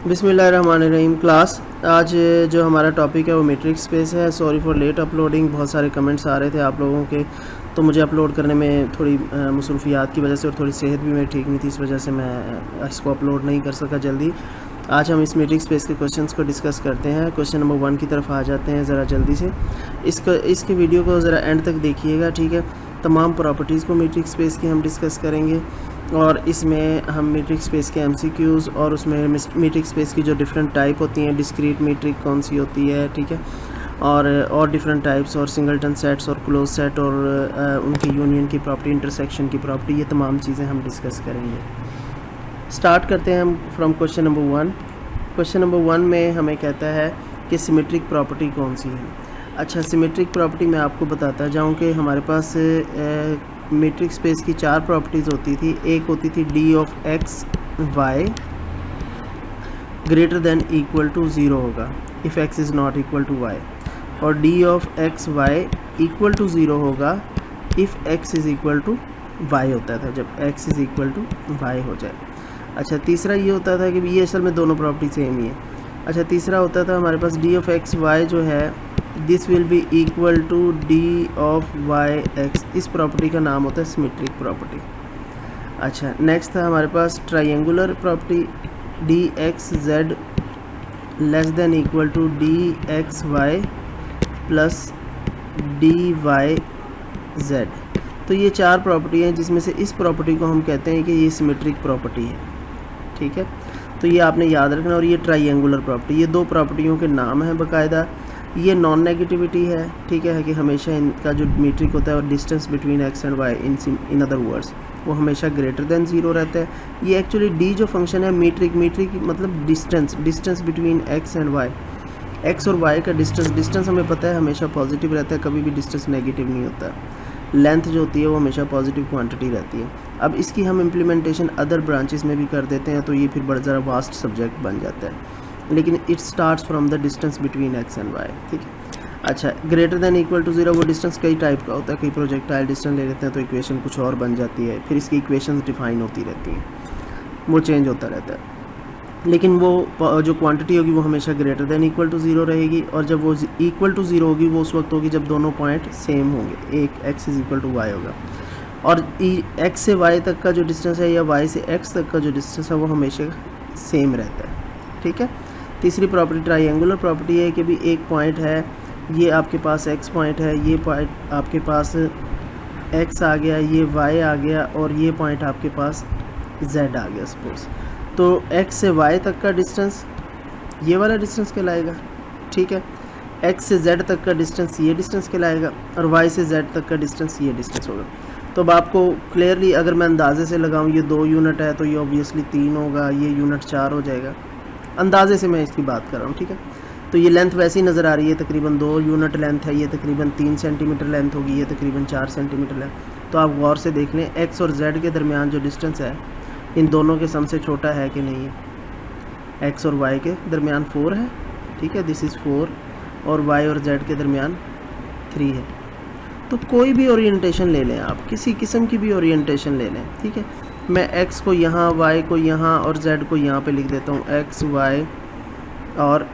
बिस्मिल्लाहिर्रहमानिर्रहीम। क्लास आज जो हमारा टॉपिक है वो मैट्रिक्स स्पेस है। सॉरी फॉर लेट अपलोडिंग, बहुत सारे कमेंट्स आ रहे थे आप लोगों के, तो मुझे अपलोड करने में थोड़ी मसरूफियात की वजह से और थोड़ी सेहत भी मेरी ठीक नहीं थी, इस वजह से मैं इसको अपलोड नहीं कर सका जल्दी। आज हम इस मैट्रिक्स स्पेस के क्वेश्चंस को डिस्कस करते हैं। क्वेश्चन नंबर 1 की तरफ आ जाते हैं ज़रा जल्दी से। इसके वीडियो को ज़रा एंड तक देखिएगा, ठीक है। तमाम प्रॉपर्टीज़ को मैट्रिक्स स्पेस की हम डिस्कस करेंगे और इसमें हम मैट्रिक्स स्पेस के एमसीक्यूज़ और उसमें मैट्रिक्स स्पेस की जो डिफरेंट टाइप होती हैं, डिस्क्रीट मैट्रिक कौन सी होती है, ठीक है, और डिफरेंट टाइप्स और सिंगलटन सेट्स और क्लोज सेट और उनकी यूनियन की प्रॉपर्टी, इंटरसेक्शन की प्रॉपर्टी, ये तमाम चीज़ें हम डिस्कस करेंगे। स्टार्ट करते हैं हम from question number 1। Question number 1 में हमें कहता है कि सिमेट्रिक प्रॉपर्टी कौन सी है। अच्छा, सिमेट्रिक प्रॉपर्टी मैं आपको बताता जाऊँ कि हमारे पास मैट्रिक्स स्पेस की 4 प्रॉपर्टीज़ होती थी। एक होती थी D of X Y greater than equal to 0 होगा if X is not equal to Y, और D of X Y equal to 0 होगा if X is equal to Y होता था, जब X is equal to Y हो जाए। अच्छा, तीसरा ये होता था कि ये असल में दोनों प्रॉपर्टी सेम ही है। अच्छा, तीसरा होता था हमारे पास डी ऑफ एक्स वाई जो है this will be equal to D of Y X. इस प्रॉपर्टी का नाम होता है सिमेट्रिक प्रॉपर्टी। अच्छा, नेक्स्ट था हमारे पास triangular property D X Z less than equal to D X Y plus D Y Z. तो ये 4 प्रॉपर्टी हैं जिसमें से इस प्रॉपर्टी को हम कहते हैं कि ये सिमेट्रिक प्रॉपर्टी है, ठीक है। तो ये आपने याद रखना। और ये ट्रायंगुलर प्रॉपर्टी, ये 2 प्रॉपर्टियों के नाम हैं बाकायदा। ये नॉन नेगेटिविटी है, ठीक है, कि हमेशा इनका जो मीट्रिक होता है और distance between X and Y in other words वो हमेशा ग्रेटर देन 0 रहता है। ये एक्चुअली डी जो फंक्शन है मीट्रिक मतलब distance between X and Y, X और वाई का डिस्टेंस हमें पता है हमेशा पॉजिटिव रहता है, कभी भी डिस्टेंस नेगेटिव नहीं होता। लेंथ जो होती है वो हमेशा पॉजिटिव क्वांटिटी रहती है। अब इसकी हम इम्प्लीमेंटेशन अदर ब्रांचेस में भी कर देते हैं, तो ये फिर बड़ा ज़रा वास्ट सब्जेक्ट बन जाता है, लेकिन it starts from the distance between X and Y, ठीक है। अच्छा, ग्रेटर देन इक्वल टू 0 वो डिस्टेंस कई टाइप का होता है। कई प्रोजेक्टाइल डिस्टेंस ले लेते हैं तो इक्वेशन कुछ और बन जाती है, फिर इसकी इक्वेशंस डिफाइन होती रहती हैं, वो चेंज होता रहता है, लेकिन वो जो क्वांटिटी होगी वो हमेशा ग्रेटर देन इक्वल टू 0 रहेगी। और जब वो इक्वल टू 0 होगी वो उस वक्त होगी जब दोनों पॉइंट सेम होंगे, एक X is equal to Y होगा, और एक्स से वाई तक का जो डिस्टेंस है या वाई से एक्स तक का जो डिस्टेंस है वो हमेशा सेम रहता है, ठीक है। तीसरी प्रॉपर्टी ट्रायंगुलर प्रॉपर्टी है कि भी एक पॉइंट है, ये आपके पास एक्स पॉइंट है, ये पॉइंट आपके पास एक्स आ गया, ये वाई आ गया, और ये पॉइंट आपके पास जेड आ गया सपोज। तो एक्स से वाई तक का डिस्टेंस ये वाला डिस्टेंस कहलाएगा, ठीक है। एक्स से जेड तक का डिस्टेंस ये डिस्टेंस कहलाएगा, और वाई से जेड तक का डिस्टेंस ये डिस्टेंस होगा। तो अब आपको क्लियरली अगर मैं अंदाजे से लगाऊं, ये 2 यूनिट है तो ये ऑब्वियसली 3 होगा, ये यूनिट 4 हो जाएगा। अंदाजे से मैं इसकी बात कर रहा हूँ, ठीक है। तो ये लेंथ वैसी नज़र आ रही है, तकरीबन 2 यूनिट लेंथ है, ये तकरीबन 3 सेंटीमीटर लेंथ होगी, ये तकरीबन 4 सेंटीमीटर लेंथ। तो आप गौर से देख लें एक्स और जेड के दरमियान जो डिस्टेंस है इन दोनों के सम से छोटा है कि नहीं है। एक्स और वाई के दरमियान 4 है, ठीक है, दिस इज़ 4, और वाई और जेड के दरमियान 3 है। तो कोई भी ओरिएंटेशन ले लें आप, किसी किस्म की भी ओरिएंटेशन ले लें, ठीक है। मैं एक्स को यहाँ, वाई को यहाँ और जेड को यहाँ पे लिख देता हूँ, एक्स वाई और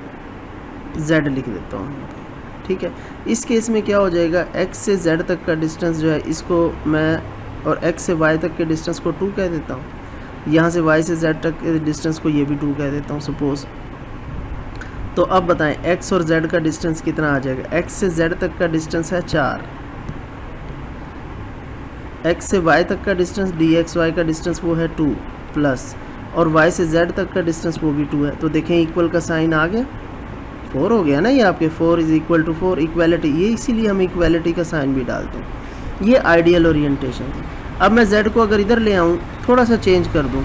जेड लिख देता हूँ, ठीक है। इस केस में क्या हो जाएगा, एक्स से जेड तक का डिस्टेंस जो है इसको मैं, और एक्स से वाई तक के डिस्टेंस को 2 कह देता हूँ, यहाँ से वाई से जेड तक के डिस्टेंस को ये भी 2 कह देता हूँ सपोज़। तो अब बताएं एक्स और जेड का डिस्टेंस कितना आ जाएगा। एक्स से जेड तक का डिस्टेंस है 4, एक्स से वाई तक का डिस्टेंस डी एक्स वाई का डिस्टेंस वो है 2 प्लस, और वाई से जेड तक का डिस्टेंस वो भी 2 है। तो देखें इक्वल का साइन आ गया, 4 हो गया ना ये आपके, 4 इज़ इक्वल टू 4, इक्वालिटी, ये इसीलिए हम इक्वालिटी का साइन भी डालते हैं। ये आइडियल ओरिएंटेशन है। अब मैं जेड को अगर इधर ले आऊँ, थोड़ा सा चेंज कर दूँ,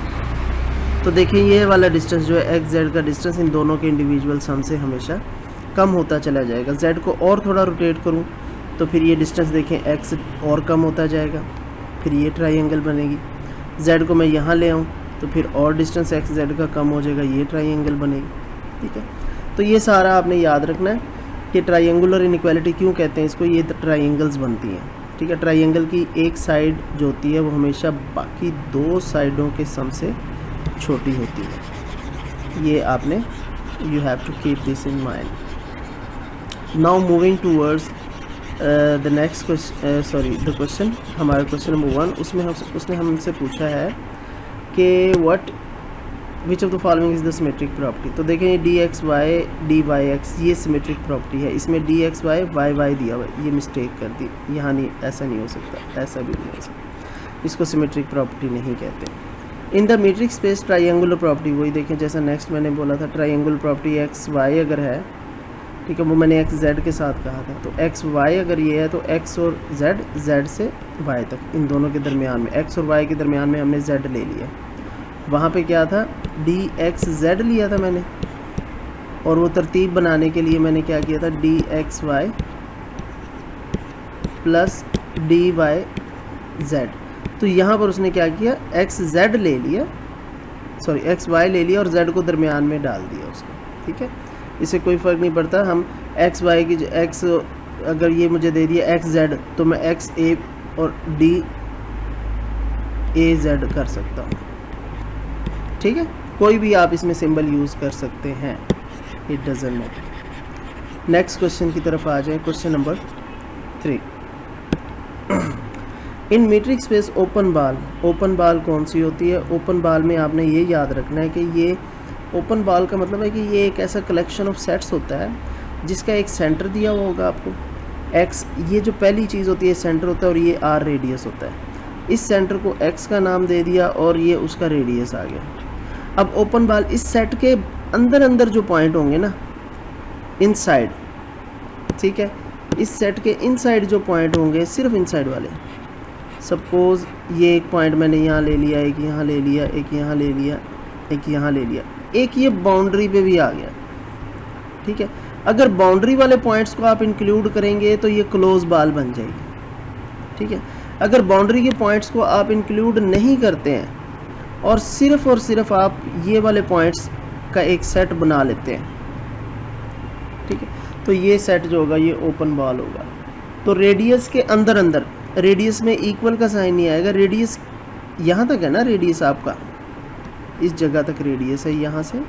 तो देखिए ये वाला डिस्टेंस जो है एक्स जेड का डिस्टेंस इन दोनों के इंडिविजुअल सम से हमेशा कम होता चला जाएगा। जेड को और थोड़ा रोटेट करूँ तो फिर ये डिस्टेंस देखें एक्स और कम होता जाएगा, फिर ये ट्रायंगल बनेगी। जेड को मैं यहाँ ले आऊँ तो फिर और डिस्टेंस एक्स जेड का कम हो जाएगा, ये ट्रायंगल बनेगी, ठीक है। तो ये सारा आपने याद रखना है कि ट्रायंगुलर इनइक्वालिटी क्यों कहते हैं इसको, ये ट्रायंगल्स बनती हैं, ठीक है। ट्रायंगल की एक साइड जो होती है वो हमेशा बाकी 2 साइडों के सम से छोटी होती है, ये आपने you have to keep this in mind. Now moving towards the next question, हमारा क्वेश्चन नंबर 1, उसने हमसे पूछा है कि what which of the following is the symmetric property. तो देखें ये D X Y D Y X ये सिमेट्रिक प्रॉपर्टी है, इसमें D X Y Y Y दिया हुआ है, ये मिस्टेक कर दी, यहाँ नहीं, ऐसा नहीं हो सकता, ऐसा भी नहीं हो सकता, इसको सिमेट्रिक प्रॉपर्टी नहीं कहते। In the metric space triangular property, वही देखें जैसा नेक्स्ट मैंने बोला था, ट्राइंगुलर प्रॉपर्टी एक्स वाई अगर है, ठीक है, वो मैंने एक्स जेड के साथ कहा था, तो एक्स वाई अगर ये है तो एक्स और जेड, जेड से वाई तक, इन दोनों के दरमियान में, एक्स और वाई के दरमियान में हमने जेड ले लिया। वहाँ पे क्या था, डी एक्स जेड लिया था मैंने, और वो तरतीब बनाने के लिए मैंने क्या किया था, D X Y plus D Y Z. तो यहाँ पर उसने क्या किया, एक्स जेड ले लिया, सॉरी एक्स वाई ले लिया और जेड को दरमियान में डाल दिया उसको, ठीक है, इससे कोई फ़र्क नहीं पड़ता। हम एक्स वाई की एक्स अगर ये मुझे दे दिया एक्स जेड, तो मैं एक्स ए और डी ए जेड कर सकता हूँ, ठीक है, कोई भी आप इसमें सिंबल यूज़ कर सकते हैं, it doesn't matter. Next question की तरफ आ जाएं, क्वेश्चन नंबर 3। इन मीट्रिक स्पेस ओपन बाल कौन सी होती है? ओपन बाल में आपने ये याद रखना है कि ये ओपन बाल का मतलब है कि ये एक ऐसा कलेक्शन ऑफ सेट्स होता है जिसका एक सेंटर दिया हुआ होगा आपको, एक्स, ये जो पहली चीज़ होती है सेंटर होता है, और ये आर रेडियस होता है। इस सेंटर को एक्स का नाम दे दिया और ये उसका रेडियस आ गया। अब ओपन बाल इस सेट के अंदर जो पॉइंट होंगे ना, इनसाइड, ठीक है, इस सेट के इनसाइड जो पॉइंट होंगे, सिर्फ इनसाइड वाले, सपोज़ ये एक पॉइंट मैंने यहाँ ले लिया, एक यहाँ ले लिया, एक यहाँ ले लिया, एक यहाँ ले लिया, एक ये बाउंड्री पे भी आ गया, ठीक है। अगर बाउंड्री वाले पॉइंट्स को आप इंक्लूड करेंगे तो ये क्लोज बाल बन जाएगी, ठीक है। अगर बाउंड्री के पॉइंट्स को आप इंक्लूड नहीं करते हैं और सिर्फ आप ये वाले पॉइंट्स का एक सेट बना लेते हैं, ठीक है, तो ये सेट जो होगा ये ओपन बॉल होगा। तो रेडियस के अंदर रेडियस में इक्वल का साइन नहीं आएगा, रेडियस यहाँ तक है ना, रेडियस आपका इस जगह तक रेडियस है, यहाँ से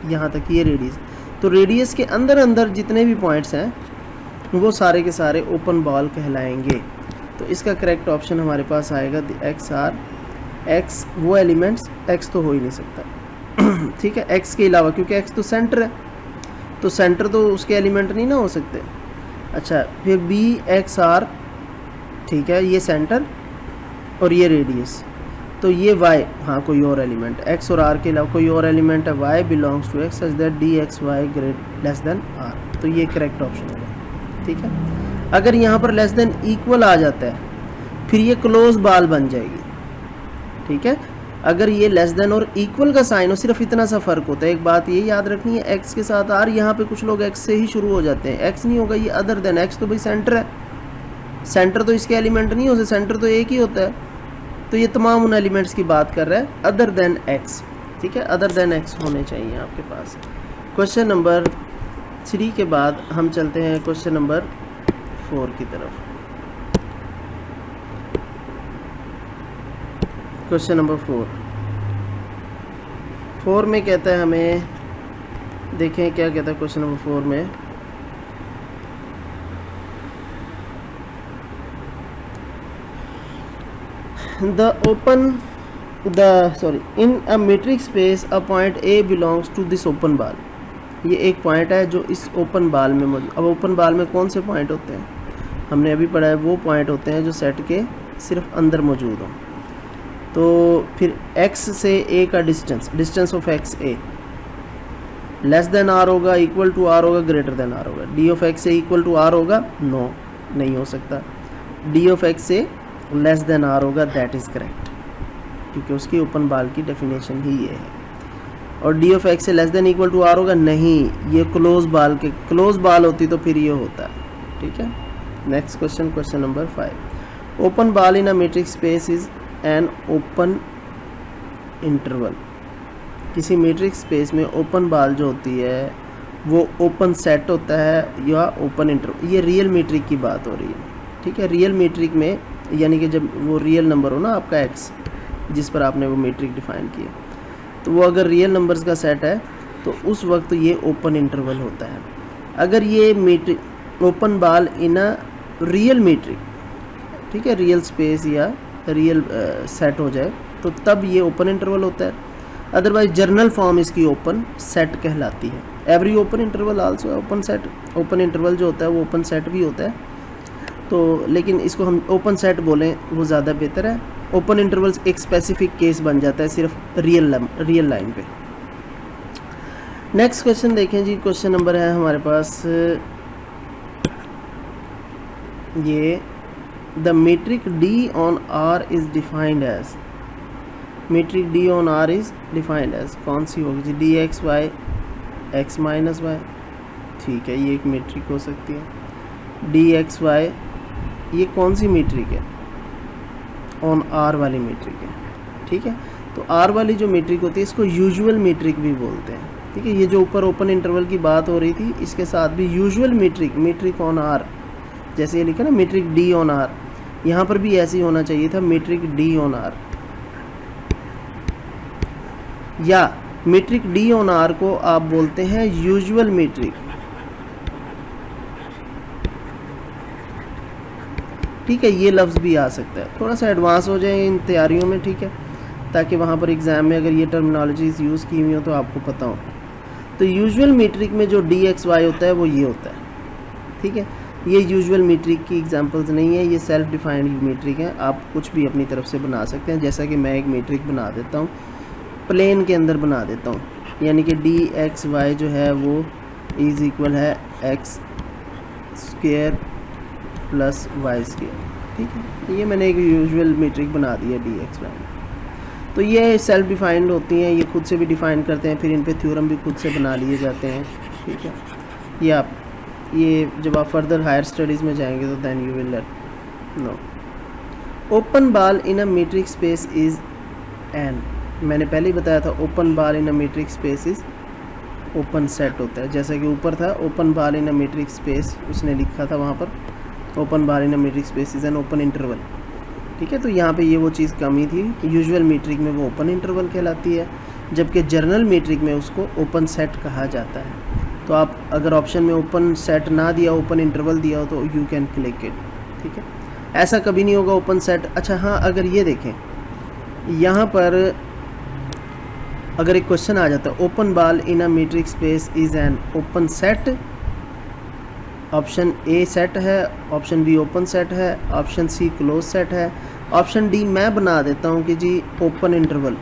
यहाँ तक ये रेडियस, तो रेडियस के अंदर जितने भी पॉइंट्स हैं वो सारे के सारे ओपन बॉल कहलाएंगे। तो इसका करेक्ट ऑप्शन हमारे पास आएगा एक्स आर, एक्स वो एलिमेंट्स, एक्स तो हो ही नहीं सकता ठीक है, एक्स के अलावा, क्योंकि एक्स तो सेंटर है, तो सेंटर तो उसके एलिमेंट नहीं ना हो सकते। अच्छा, फिर बी एक्स आर, ठीक है, ये सेंटर और ये रेडियस, तो ये y, हाँ कोई और एलिमेंट, x और r के अलावा कोई और एलिमेंट है, y belongs to x such that D X Y less than r, तो ये करेक्ट ऑप्शन होगा, ठीक है। अगर यहाँ पर लेस देन इक्वल आ जाता है फिर ये क्लोज बाल बन जाएगी, ठीक है। अगर ये लेस देन और इक्वल का साइन हो, सिर्फ इतना सा फ़र्क होता है, एक बात ये याद रखनी है, x के साथ r, यहाँ पे कुछ लोग x से ही शुरू हो जाते हैं, x नहीं होगा, ये अदर देन x, तो भाई सेंटर है, सेंटर तो इसके एलिमेंट नहीं हो सकते, सेंटर तो एक ही होता है, तो ये तमाम उन एलिमेंट्स की बात कर रहा है, अदर देन एक्स, ठीक है, अदर देन एक्स होने चाहिए आपके पास। क्वेश्चन नंबर 3 के बाद हम चलते हैं क्वेश्चन नंबर 4 की तरफ। क्वेश्चन नंबर 4 में कहता है हमें, देखें क्या कहता है क्वेश्चन नंबर 4 में, in a metric space a point A belongs to this open ball। ये एक पॉइंट है जो इस ओपन बाल में मौजूद। अब ओपन बाल में कौन से पॉइंट होते हैं, हमने अभी पढ़ा है, वो पॉइंट होते हैं जो सेट के सिर्फ अंदर मौजूद हों। तो फिर x से a का distance of x a less than r होगा, इक्वल टू r होगा, ग्रेटर देन r होगा। d ऑफ x से इक्वल टू r होगा, नो नहीं हो सकता। d ऑफ x से लेस देन r होगा, दैट इज़ करेक्ट, क्योंकि उसकी ओपन बाल की डेफिनेशन ही ये है। और d ऑफ x से less than equal to r होगा, नहीं, ये क्लोज बाल होती तो फिर ये होता, ठीक है। Next question, question number 5। Open बाल इन a metric space is an open interval. किसी मीट्रिक स्पेस में ओपन बाल जो होती है वो ओपन सेट होता है या ओपन इंटरवल। ये रियल मीट्रिक की बात हो रही है, ठीक है। रियल मीट्रिक में यानी कि जब वो रियल नंबर हो ना आपका x, जिस पर आपने वो मीट्रिक डिफाइन किया, तो वो अगर रियल नंबर्स का सेट है तो उस वक्त ये ओपन इंटरवल होता है। अगर ये metric open ball in a real metric, ठीक है, रियल स्पेस या रियल सेट हो जाए तो तब ये ओपन इंटरवल होता है। अदरवाइज जर्नल फॉर्म इसकी ओपन सेट कहलाती है। Every open interval also open set. Open interval जो होता है वो ओपन सेट भी होता है, तो लेकिन इसको हम ओपन सेट बोलें वो ज़्यादा बेहतर है। ओपन इंटरवल्स एक स्पेसिफिक केस बन जाता है सिर्फ रियल लाइन पे। नेक्स्ट क्वेश्चन देखें जी। क्वेश्चन नंबर है हमारे पास ये, the metric D on R is defined as, metric D on R is defined as कौन सी होगी जी? D X Y X minus Y, ठीक है, ये एक मीट्रिक हो सकती है। डी एक्स वाई ये कौन सी मीट्रिक है? ऑन आर वाली मीट्रिक है, ठीक है। तो आर वाली जो मीट्रिक होती है इसको यूजुअल मीट्रिक भी बोलते हैं, ठीक है। ये जो ऊपर ओपन इंटरवल की बात हो रही थी इसके साथ भी यूजुअल मीट्रिक ऑन आर, जैसे ये लिखा ना मीट्रिक डी ऑन आर, यहाँ पर भी ऐसे ही होना चाहिए था, मीट्रिक डी ऑन आर। या मीट्रिक डी ऑन आर को आप बोलते हैं यूजुअल मीट्रिक, ठीक है। ये लफ्ज़ भी आ सकता है, थोड़ा सा एडवांस हो जाए इन तैयारियों में, ठीक है, ताकि वहाँ पर एग्ज़ाम में अगर ये टर्मिनोलॉजीज़ यूज़ की हुई हो तो आपको पता हो। तो यूजुअल मीट्रिक में जो डी एक्स वाई होता है वो ये होता है, ठीक है। ये यूजुअल मीट्रिक की एग्जांपल्स नहीं है, ये सेल्फ डिफाइंड मीट्रिक है। आप कुछ भी अपनी तरफ से बना सकते हैं, जैसा कि मैं एक मीट्रिक बना देता हूँ, प्लेन के अंदर बना देता हूँ, यानी कि डी एक्स वाई जो है वो इज़ इक्वल है X square plus Y square, ठीक है। ये मैंने एक यूजुअल मीट्रिक बना दी है डी एक्स वाई। तो ये सेल्फ डिफाइंड होती हैं, ये खुद से भी डिफ़ाइन करते हैं, फिर इन पे थ्योरम भी खुद से बना लिए जाते हैं, ठीक है। ये जब आप फर्दर हायर स्टडीज़ में जाएंगे तो then you will let know. Open ball in a metric space is an, मैंने पहले ही बताया था open ball in a metric space is open set होता है, जैसा कि ऊपर था open ball in a metric space, उसने लिखा था वहाँ पर open ball in a metric space is an open interval, ठीक है। तो यहाँ पे ये वो चीज़ कमी थी, यूजुअल मीट्रिक में वो ओपन इंटरवल कहलाती है, जबकि जर्नल मीट्रिक में उसको ओपन सेट कहा जाता है। तो आप अगर ऑप्शन में ओपन सेट ना दिया, ओपन इंटरवल दिया हो तो यू कैन क्लिक इट, ठीक है। ऐसा कभी नहीं होगा ओपन सेट। अच्छा हाँ, अगर ये देखें यहाँ पर अगर एक क्वेश्चन आ जाता है open ball in a metric space is an open set, option A set है, ऑप्शन बी ओपन सेट है, ऑप्शन सी क्लोज सेट है, ऑप्शन डी मैं बना देता हूँ कि जी ओपन इंटरवल।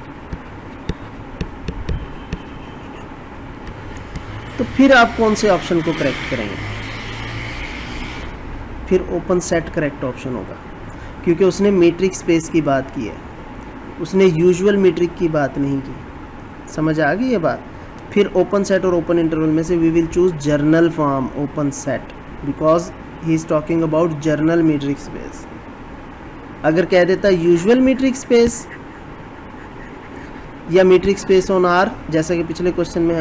तो फिर आप कौन से ऑप्शन को करेक्ट करेंगे? फिर ओपन सेट करेक्ट ऑप्शन होगा, क्योंकि उसने मीट्रिक स्पेस की बात की है, उसने यूजुअल मीट्रिक की बात नहीं की। समझ आ गई ये बात? फिर ओपन सेट और ओपन इंटरवल में से we will choose general form open set, because he is talking about general metric space. अगर कह देता यूजुअल मीट्रिक स्पेस या मीट्रिक स्पेस ऑन आर, जैसा कि पिछले क्वेश्चन में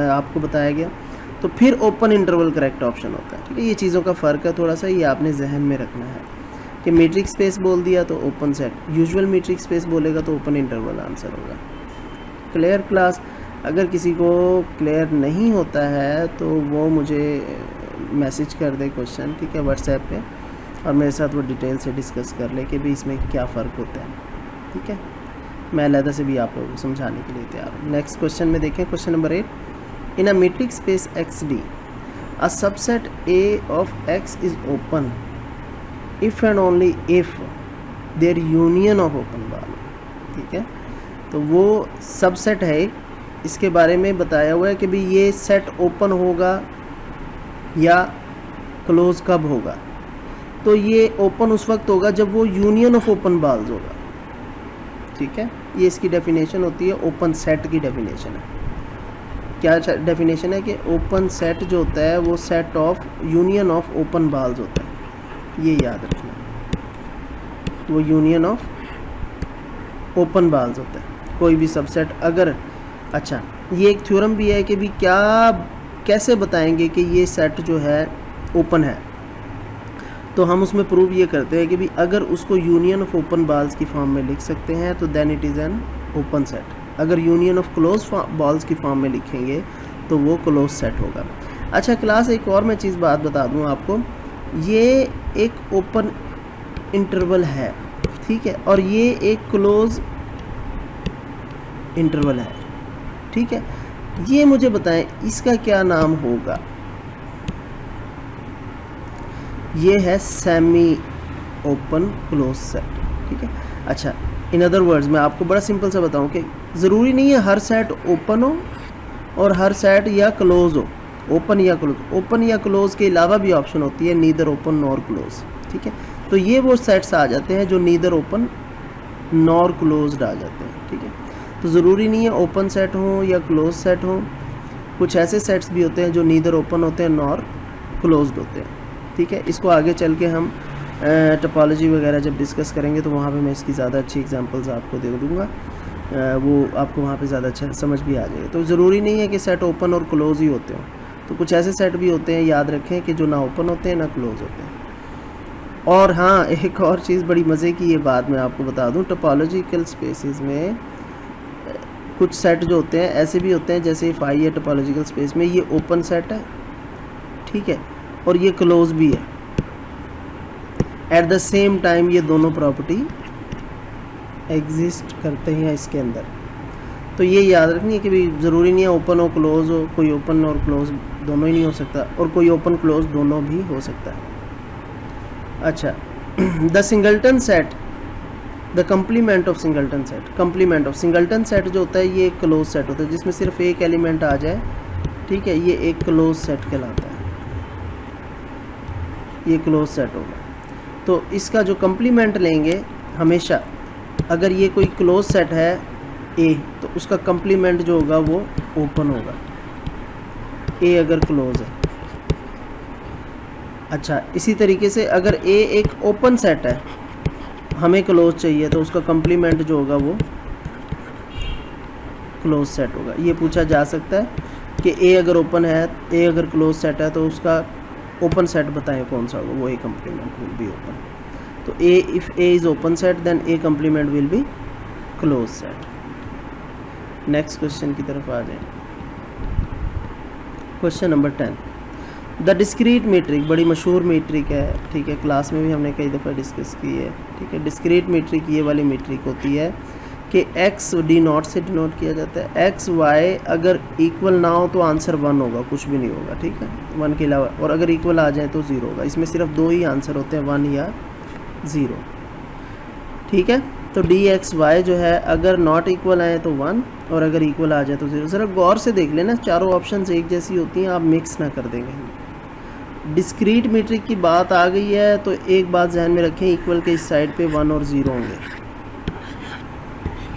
आपको बताया गया, तो फिर ओपन इंटरवल करेक्ट ऑप्शन होता है, ठीक है। ये चीज़ों का फ़र्क है थोड़ा सा, ये आपने जहन में रखना है कि मीट्रिक स्पेस बोल दिया तो open set, usual metric space बोलेगा तो ओपन इंटरवल आंसर होगा। Clear class? अगर किसी को क्लियर नहीं होता है तो वो मुझे मैसेज कर दे क्वेश्चन, ठीक है, व्हाट्सएप पे, और मेरे साथ वो डिटेल से डिस्कस कर ले कि भी इसमें क्या फ़र्क होता है, ठीक है। मैं अलहदा से भी आप लोगों को समझाने के लिए तैयार हूँ। नेक्स्ट क्वेश्चन में देखें, question number 8, in a metric space X D a subset A of X is open if and only if there union of open ball, ठीक है। तो वो सबसेट है, इसके बारे में बताया हुआ है कि भाई ये सेट ओपन होगा या क्लोज कब होगा। तो ये ओपन उस वक्त होगा जब वो यूनियन ऑफ ओपन बॉल्स होगा, ठीक है। ये इसकी डेफिनेशन होती है, ओपन सेट की डेफिनेशन है। क्या डेफिनेशन है कि ओपन सेट जो होता है वो set of union of open balls होता है, ये याद रखना, वो यूनियन ऑफ ओपन बॉल्स होता है कोई भी सबसेट अगर। अच्छा, ये एक थ्योरम भी है कि भी क्या कैसे बताएंगे कि ये सेट जो है ओपन है, तो हम उसमें प्रूव ये करते हैं कि भी अगर उसको यूनियन ऑफ ओपन बॉल्स की फॉर्म में लिख सकते हैं तो then it is an open set. अगर यूनियन ऑफ क्लोज बॉल्स की फॉर्म में लिखेंगे तो वो क्लोज सेट होगा। अच्छा क्लास, एक और मैं चीज़ बात बता दूं आपको, ये एक ओपन इंटरवल है, ठीक है, और ये एक क्लोज इंटरवल है, ठीक है। ये मुझे बताएं इसका क्या नाम होगा। ये है सेमी ओपन क्लोज सेट, ठीक है। अच्छा, इन अदर वर्ड्स मैं आपको बड़ा सिंपल सा बताऊं कि ज़रूरी नहीं है हर सेट ओपन हो और हर सेट या क्लोज हो, ओपन या क्लोज। ओपन या क्लोज के अलावा भी ऑप्शन होती है नीदर ओपन नॉर क्लोज, ठीक है। तो ये वो सेट्स आ जाते हैं जो नीदर ओपन नॉर क्लोज्ड आ जाते हैं, ठीक है। तो ज़रूरी नहीं है ओपन सेट हो या क्लोज सेट हो, कुछ ऐसे सेट्स भी होते हैं जो नीदर ओपन होते हैं नॉर क्लोज्ड होते हैं, ठीक है। इसको आगे चल के हम टोपोलॉजी वगैरह जब डिस्कस करेंगे तो वहाँ पे मैं इसकी ज़्यादा अच्छी एग्जांपल्स आपको दे दूँगा, वो आपको वहाँ पे ज़्यादा अच्छा समझ भी आ जाएगा। तो ज़रूरी नहीं है कि सेट ओपन और क्लोज ही होते हों, तो कुछ ऐसे सेट भी होते हैं, याद रखें, कि जो ना ओपन होते हैं ना क्लोज होते हैं। और हाँ, एक और चीज़ बड़ी मज़े की, ये बात मैं आपको बता दूँ, टोपोलॉजिकल स्पेसेस में कुछ सेट जो होते हैं ऐसे भी होते हैं, जैसे फाई है टोपोलॉजिकल स्पेस में, ये ओपन सेट है, ठीक है, और ये क्लोज भी है। एट द सेम टाइम ये दोनों प्रॉपर्टी एग्जिस्ट करते हैं इसके अंदर। तो ये याद रखनी है कि भाई ज़रूरी नहीं है ओपन हो क्लोज हो, कोई ओपन और क्लोज दोनों ही नहीं हो सकता, और कोई ओपन क्लोज दोनों भी हो सकता है। अच्छा, the singleton set, the complement of singleton set. Complement of singleton set जो होता है ये एक क्लोज सेट होता है जिसमें सिर्फ एक एलिमेंट आ जाए, ठीक है, ये एक क्लोज सेट कहलाता है, ये क्लोज सेट होगा। तो इसका जो कंप्लीमेंट लेंगे हमेशा, अगर ये कोई क्लोज सेट है ए, तो उसका कंप्लीमेंट जो होगा वो ओपन होगा, ए अगर क्लोज है। अच्छा, इसी तरीके से अगर ए एक ओपन सेट है, हमें क्लोज चाहिए, तो उसका कंप्लीमेंट जो होगा वो क्लोज सेट होगा। ये पूछा जा सकता है कि ए अगर ओपन है, ए अगर क्लोज सेट है, तो उसका ओपन सेट बताएं कौन सा होगा, वो A complement will be open. तो A, if A is open set then A complement will be close set. Next question की तरफ आ जाएं। Question number 10, the discrete metric, बड़ी मशहूर मीट्रिक है, ठीक है, क्लास में भी हमने कई दफ़ा डिस्कस की है, ठीक है। डिस्क्रीट मीट्रिक ये वाली मीट्रिक होती है कि x डी नॉट से डिनोट किया जाता है। x y अगर इक्वल ना हो तो आंसर 1 होगा, कुछ भी नहीं होगा, ठीक है, 1 के अलावा, और अगर इक्वल आ जाए तो 0 होगा। इसमें सिर्फ दो ही आंसर होते हैं, 1 या 0, ठीक है। तो डी एक्स वाई जो है अगर नॉट इक्वल आए तो 1, और अगर इक्वल आ जाए तो 0। ज़रा गौर से देख लेना, चारों ऑप्शंस एक जैसी होती हैं, आप मिक्स ना कर देंगे। डिस्क्रीट मीट्रिक की बात आ गई है तो एक बात ध्यान में रखें, इक्वल के इस साइड पे 1 और 0 होंगे,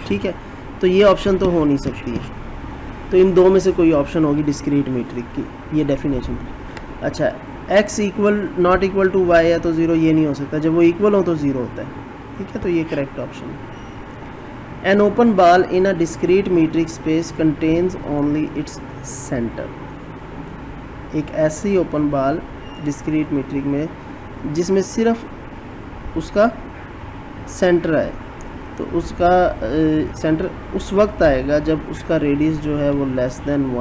ठीक है। तो ये ऑप्शन तो हो नहीं सकती है, तो इन दो में से कोई ऑप्शन होगी डिस्क्रीट मीट्रिक की, ये डेफिनेशन। अच्छा, x equal not equal to y है तो 0, ये नहीं हो सकता, जब वो इक्वल हो तो 0 होता है, ठीक है। तो ये करेक्ट ऑप्शन है। N open ball in a discrete metric space contains only its centre. एक ऐसी ओपन बॉल डिस्क्रीट मीट्रिक में जिसमें सिर्फ उसका सेंटर है, तो उसका सेंटर उस वक्त आएगा जब उसका रेडियस जो है वो लेस देन 1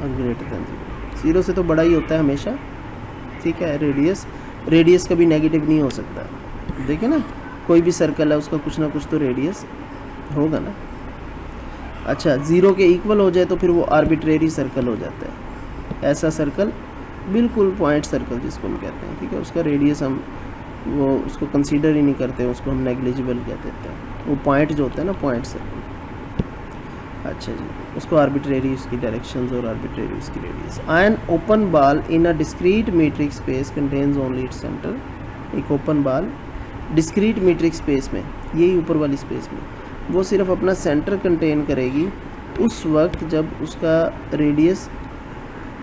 और ग्रेटर देन 0। 0 से तो बड़ा ही होता है हमेशा, ठीक है। रेडियस कभी नेगेटिव नहीं हो सकता। देखिए ना, कोई भी सर्कल है उसका कुछ ना कुछ तो रेडियस होगा ना। अच्छा, 0 के इक्वल हो जाए तो फिर वो आर्बिट्रेरी सर्कल हो जाता है, ऐसा सर्कल, बिल्कुल पॉइंट सर्कल जिसको हम कहते हैं, ठीक है। उसका रेडियस हम वो उसको कंसीडर ही नहीं करते, उसको हम नेग्लिजिबल कह देते हैं। वो पॉइंट जो होता है ना, पॉइंट सर्कल, अच्छा जी, उसको आर्बिट्रेरी उसकी डायरेक्शंस और आर्बिट्रेरी उसकी radius. An open ball in a discrete metric space contains only its centre. एक open ball discrete metric space में, यही ऊपर वाली स्पेस में, वो सिर्फ अपना सेंटर कंटेन करेगी उस वक्त जब उसका रेडियस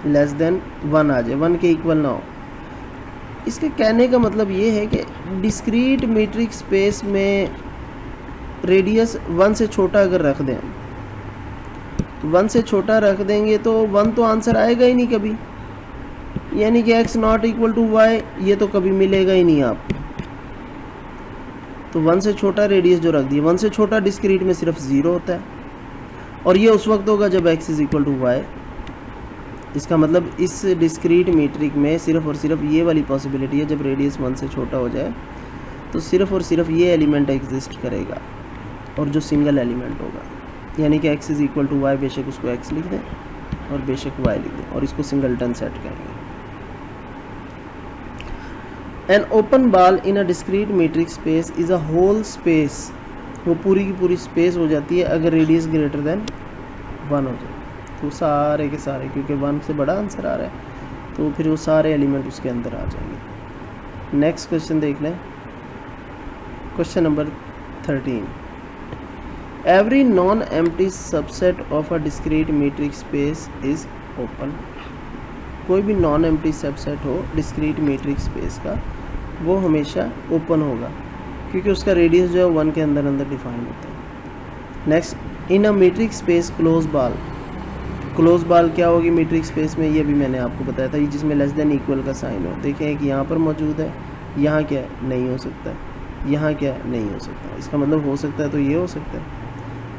लेस देन 1 आ जाए, 1 के इक्वल ना हो। इसके कहने का मतलब ये है कि डिस्क्रीट मीट्रिक स्पेस में रेडियस 1 से छोटा अगर रख दें, तो 1 से छोटा रख देंगे तो 1 तो आंसर आएगा ही नहीं कभी, यानी कि x not equal to y ये तो कभी मिलेगा ही नहीं आपको। तो 1 से छोटा रेडियस जो रख दिया, 1 से छोटा डिस्क्रीट में सिर्फ 0 होता है, और ये उस वक्त होगा जब x is equal to Y. इसका मतलब इस डिस्क्रीट मीट्रिक में सिर्फ और सिर्फ ये वाली पॉसिबिलिटी है, जब रेडियस 1 से छोटा हो जाए तो सिर्फ और सिर्फ ये एलिमेंट एग्जिस्ट करेगा और जो सिंगल एलिमेंट होगा, यानी कि x is equal to Y, बेशक उसको x लिख दें और बेशक y लिख दें और इसको सिंगलटन सेट करेंगे। An open ball in a discrete metric space is a whole space, वो पूरी की पूरी स्पेस हो जाती है अगर रेडियस ग्रेटर देन 1 हो जाए। तो सारे के सारे, क्योंकि 1 से बड़ा आंसर आ रहा है तो फिर वो सारे एलिमेंट उसके अंदर आ जाएंगे। नेक्स्ट क्वेश्चन देख लें, question number 13। Every non empty subset of a discrete metric space is open. कोई भी नॉन एम्प्टी सबसेट हो डिस्क्रीट मीट्रिक स्पेस का, वो हमेशा ओपन होगा क्योंकि उसका रेडियस जो है 1 के अंदर अंदर डिफाइन होता है। Next, in a metric space close ball. Close ball क्या होगी मीट्रिक स्पेस में, ये भी मैंने आपको बताया था, ये जिसमें लेस देन इक्वल का साइन हो। देखें एक यहाँ पर मौजूद है, यहाँ क्या नहीं हो सकता, यहाँ क्या नहीं हो सकता, इसका मतलब हो सकता है तो ये हो सकता है।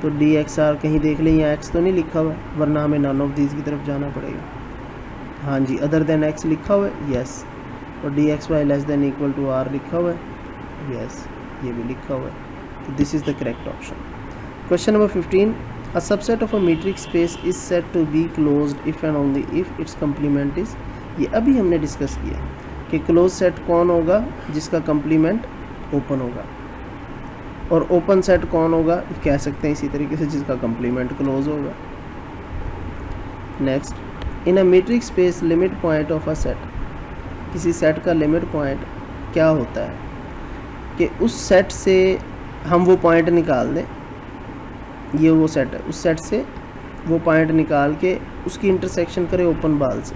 तो डी एक्स आर कहीं देख लें, यहाँ एक्स तो नहीं लिखा हुआ, वरना हमें नॉन ऑफ दीज की तरफ जाना पड़ेगा। हाँ जी, अदर देन एक्स लिखा हुआ है, यस। और D X Y less than equal to R लिखा हुआ है, यस, ये भी लिखा हुआ है। तो this is the correct option. Question number 15। A subset of a metric space is set to be closed if and only if its complement is. ये अभी हमने डिस्कस किया कि क्लोज सेट कौन होगा, जिसका कम्प्लीमेंट ओपन होगा, और ओपन सेट कौन होगा, कह सकते हैं इसी तरीके से, जिसका कम्प्लीमेंट क्लोज होगा। Next, in a metric space limit point of a set. किसी सेट का लिमिट पॉइंट क्या होता है कि उस सेट से हम वो पॉइंट निकाल दें, ये वो सेट है, उस सेट से वो पॉइंट निकाल के उसकी इंटरसेक्शन करें ओपन बॉल से,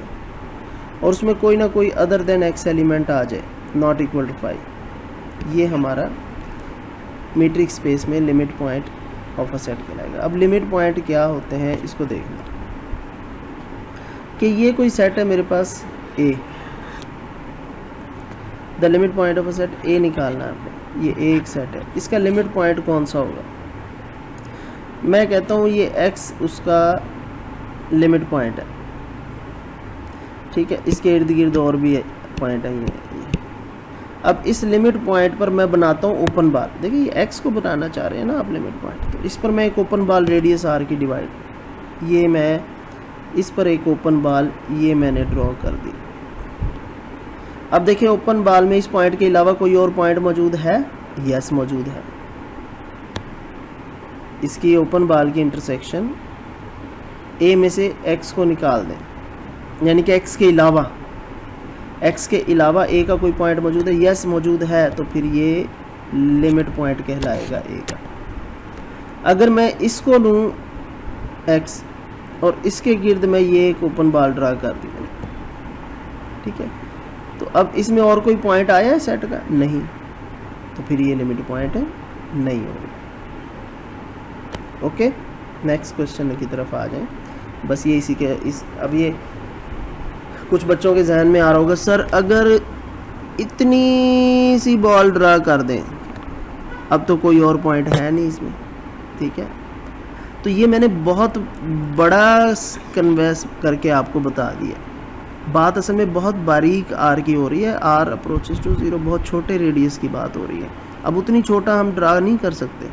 और उसमें कोई ना कोई अदर देन एक्स एलिमेंट आ जाए नॉट इक्वल टू 5। ये हमारा मीट्रिक स्पेस में limit point of a set कहलाएगा। अब लिमिट पॉइंट क्या होते हैं इसको देखना, कि ये कोई सेट है मेरे पास A, the limit point of a set A निकालना है आपने। ये ए एक सेट है, इसका लिमिट पॉइंट कौन सा होगा। मैं कहता हूँ ये x उसका लिमिट पॉइंट है, ठीक है। इसके इर्द गिर्द और भी पॉइंट है ये। अब इस लिमिट पॉइंट पर मैं बनाता हूँ ओपन बाल। देखिए ये x को बनाना चाह रहे हैं ना आप लिमिट पॉइंट, तो इस पर मैं एक ओपन बाल रेडियस r की डिवाइड, ये मैं इस पर एक ओपन बाल ये मैंने ड्रॉ कर दी। अब देखिए ओपन बाल में इस पॉइंट के अलावा कोई और पॉइंट मौजूद है, यस मौजूद है। इसकी ओपन बाल की इंटरसेक्शन ए में से x को निकाल दें, यानी कि x के अलावा ए का कोई पॉइंट मौजूद है, यस मौजूद है, तो फिर ये लिमिट पॉइंट कहलाएगा ए का। अगर मैं इसको लूँ x और इसके गिर्द मैं ये एक ओपन बाल ड्रा कर दी, ठीक है, तो अब इसमें और कोई पॉइंट आया है सेट का, नहीं, तो फिर ये लिमिट पॉइंट नहीं होगा। ओके, नेक्स्ट क्वेश्चन की तरफ आ जाएं। बस ये इसी के अब ये कुछ बच्चों के जहन में आ रहा होगा, सर अगर इतनी सी बॉल ड्रा कर दें, अब तो कोई और पॉइंट है नहीं इसमें, ठीक है। तो ये मैंने बहुत बड़ा कन्वेंस करके आपको बता दिया। बात असल में बहुत बारीक आर की हो रही है, आर अप्रोचेस टू 0, बहुत छोटे रेडियस की बात हो रही है। अब उतनी छोटा हम ड्रा नहीं कर सकते,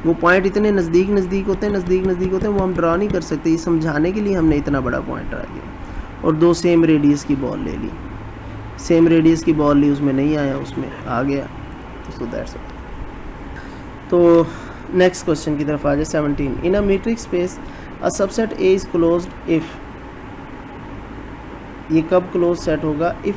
वो पॉइंट इतने नज़दीक होते हैं, वो हम ड्रा नहीं कर सकते। ये समझाने के लिए हमने इतना बड़ा पॉइंट ड्रा किया और 2 सेम रेडियस की बॉल ले ली, सेम रेडियस की बॉल ली, उसमें नहीं आया, उसमें आ गया, सो दैट्स इट। तो नेक्स्ट क्वेश्चन की तरफ आ जाए। 17। In a metric space a subset A is closed if. ये कब क्लोज सेट होगा, इफ